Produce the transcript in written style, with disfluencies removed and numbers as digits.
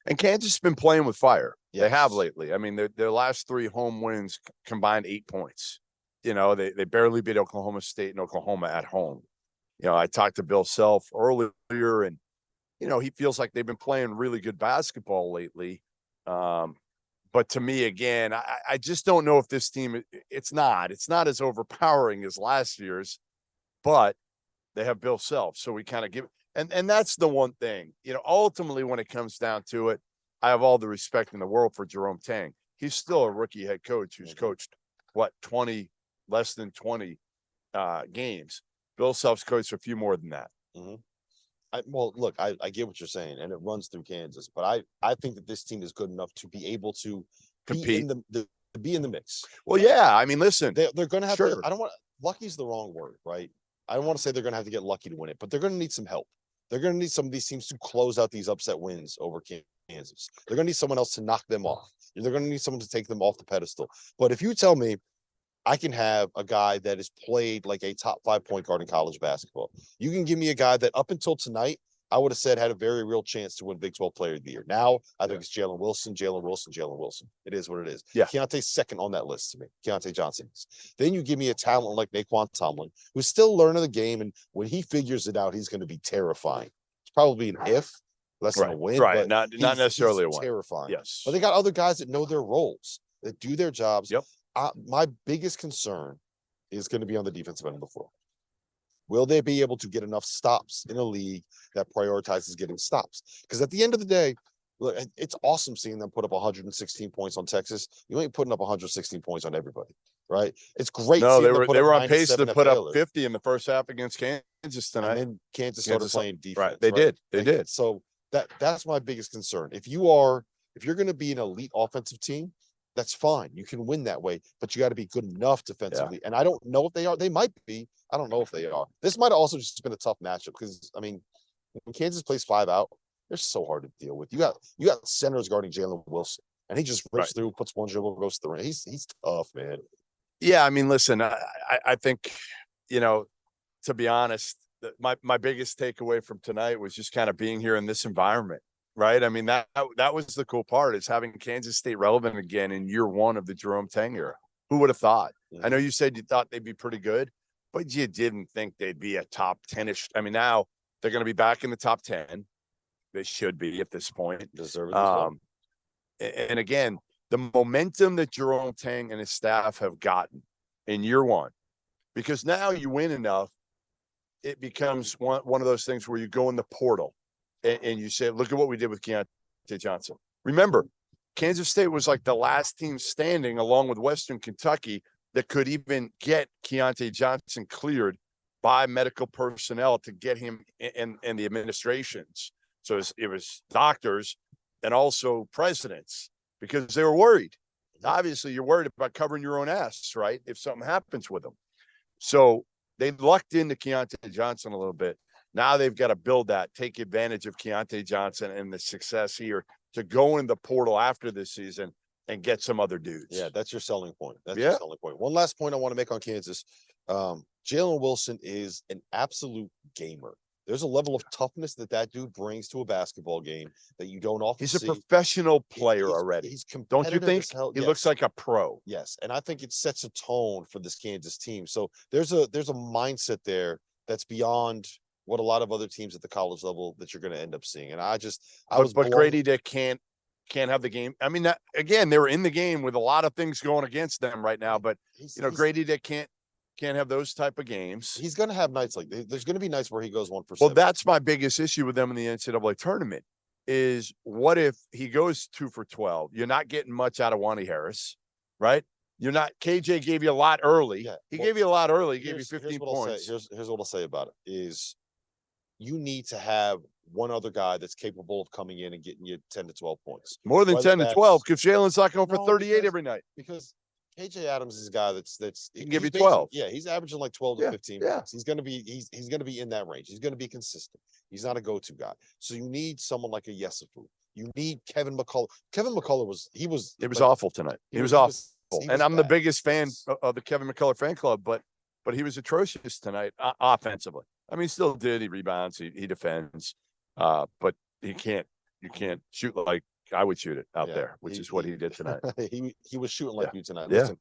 And Kansas has been playing with fire. Yes. They have lately. I mean, their last 3 home wins combined 8 points. You know, they barely beat Oklahoma State and Oklahoma at home. You know, I talked to Bill Self earlier, and, you know, he feels like they've been playing really good basketball lately. But to me, again, I just don't know if this team, it's not as overpowering as last year's, but they have Bill Self. So we kind of give, and that's the one thing, you know, ultimately when it comes down to it, I have all the respect in the world for Jerome Tang. He's still a rookie head coach who's coached less than 20 games. Bill Self's coached a few more than that. Well, look, I get what you're saying, and it runs through Kansas, but I think that this team is good enough to be able to compete, be in the mix. Well, yeah, I mean, listen, they're going to have to. I don't want lucky's the wrong word, right? I don't want to say they're going to have to get lucky to win it, but they're going to need some help. They're going to need some of these teams to close out these upset wins over Kansas. They're going to need someone else to knock them off. They're going to need someone to take them off the pedestal. But if you tell me I can have a guy that has played like a top 5 point guard in college basketball, you can give me a guy that up until tonight, I would have said had a very real chance to win Big 12 Player of the Year. Now, I think it's Jalen Wilson. It is what it is. Yeah. Keontae's second on that list to me. Keontae Johnson is. Then you give me a talent like Naquan Tomlin, who's still learning the game, and when he figures it out, he's going to be terrifying. It's probably an if, less than a win. Right, but not necessarily a win. Terrifying. Yes. But they got other guys that know their roles, that do their jobs. Yep. My biggest concern is going to be on the defensive end of the floor. Will they be able to get enough stops in a league that prioritizes getting stops? Because at the end of the day, look, it's awesome seeing them put up 116 points on Texas. You ain't putting up 116 points on everybody, right? It's great. No, they were on pace to put up 50 in the first half against Kansas tonight. And then Kansas started playing defense. Right, they did. So that's my biggest concern. If you're going to be an elite offensive team, that's fine. You can win that way, but you got to be good enough defensively. Yeah. And I don't know if they are. They might be. I don't know if they are. This might have also just been a tough matchup because, I mean, when Kansas plays 5 out, they're so hard to deal with. You got centers guarding Jalen Wilson, and he just rips through, puts one dribble, goes through. He's tough, man. Yeah, I mean, listen, I think, you know, to be honest, my biggest takeaway from tonight was just kind of being here in this environment. Right. I mean, that was the cool part, is having Kansas State relevant again in year 1 of the Jerome Tang era. Who would have thought? I know you said you thought they'd be pretty good, but you didn't think they'd be a top 10-ish. I mean, now they're going to be back in the top 10. They should be at this point. And again, the momentum that Jerome Tang and his staff have gotten in year 1, because now you win enough, it becomes one of those things where you go in the portal. And you say, look at what we did with Keontae Johnson. Remember, Kansas State was like the last team standing, along with Western Kentucky, that could even get Keontae Johnson cleared by medical personnel to get him in the administrations. So it was doctors and also presidents, because they were worried. Obviously, you're worried about covering your own ass, right, if something happens with them. So they lucked into Keontae Johnson a little bit. Now they've got to build that, take advantage of Keontae Johnson and the success here to go in the portal after this season and get some other dudes. Yeah, that's your selling point. Your selling point. One last point I want to make on Kansas. Jalen Wilson is an absolute gamer. There's a level of toughness that dude brings to a basketball game that you don't often see. He's a professional player already. He's don't you think? He looks like a pro. Yes, and I think it sets a tone for this Kansas team. So there's a mindset there that's beyond what a lot of other teams at the college level that you're going to end up seeing. And but Grady Dick can't have the game. I mean, again, they were in the game with a lot of things going against them right now, but Grady Dick can't have those type of games. He's going to have nights like there's going to be nights where he goes 1 for 7. Well, that's my biggest issue with them in the NCAA tournament is, what if he goes 2 for 12? You're not getting much out of Wani Harris, right? You're not. KJ gave you a lot early. Yeah, he gave you a lot early. He gave you 15 points. Here's what I'll say about it is, you need to have one other guy that's capable of coming in and getting you 10 to 12 points. More than 10 to 12, because Jalen's not going for 38 every night. Because KJ Adams is a guy he can give you 12. Yeah, he's averaging like 12 to 15 points. He's gonna be in that range. He's gonna be consistent. He's not a go-to guy. So you need someone like a Yesufu. You need Kevin McCullough. Kevin McCullough was awful tonight. He was awful. And I'm the biggest fan of the Kevin McCullough fan club, but he was atrocious tonight offensively. I mean, still did. He rebounds, he defends, but you can't shoot like I would shoot it out Yeah, there, which is what he did tonight. he was shooting like you tonight. Yeah. Listen,